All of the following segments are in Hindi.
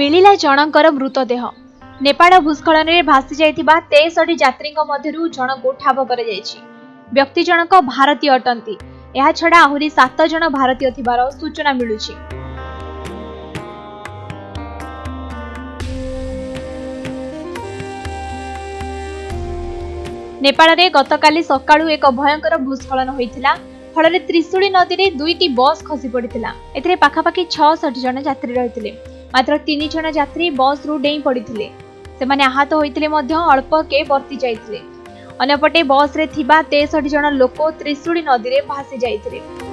मिलिला जनकर मृतदेह। नेपाल भूस्खलन में भासी जाइथिबा 63 यात्री मध्यरु जनक ठाब कर जाइछि। व्यक्ति जनक भारतीय अटंती। यह छड़ा आहुरी 7 जन भारतीय थिबार सूचना मिलुछि। नेपाल में गतकाली सकाळु एक भयंकर भूस्खलन होइथिला। फल त्रिशूली नदी में 2टी बस खसी पड़ता। एथिरे पाखापाखि 66 जन यात्री रहिथिले। मात्र 3 जन यात्री बस रु डेई पड़िथिले। सेमाने आहत होइथिले मध्य अल्प के बर्ती जाइथिले। अन्यपटे बस रे थिबा 63 जन लोक त्रिशूली नदी रे भासी जाइथिले।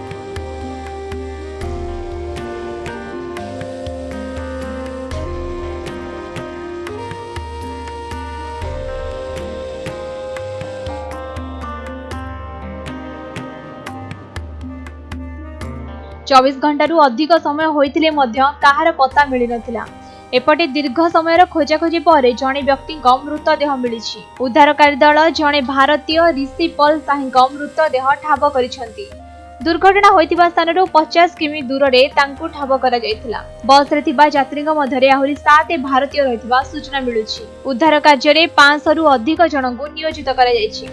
चौबीस घंटारू अधिक समय होइथिले मध्य काहार पता मिली नथिला। एपटे दीर्घ समय खोजाखोजी पर जणे व्यक्ति मृतदेह मिलिछि। उद्धारकारी दल जणे भारतीय ऋषि पल साही मृतदेह ठाब करिसंती। दुर्घटना होइथिबा स्थानरू 50 किमी दूर रे तांकु ठाब करा जायथिला। बस रे थिबा यात्री मध्यरे आहुरी 7 भारतीय रहिथिबा सूचना मिलुछि। उद्धार कार्य रे 500 रु अधिक जनଙ୍କୁ नियोजित करा जायछि।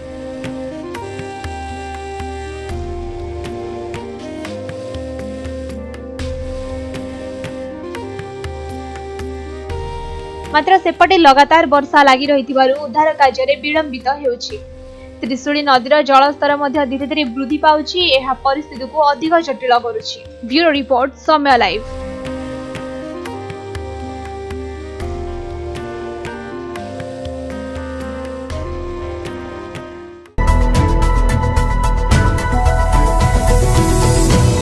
मात्र सेपटे लगातार वर्षा लगी रही उद्धार कार्य विलंबित होउछि। त्रिशूली नदीर जलस्तर धीरे धीरे वृद्धि पाउछि। यह परिस्थिति को अधिक जटिल करुछि। ब्यूरो रिपोर्ट समय लाइव।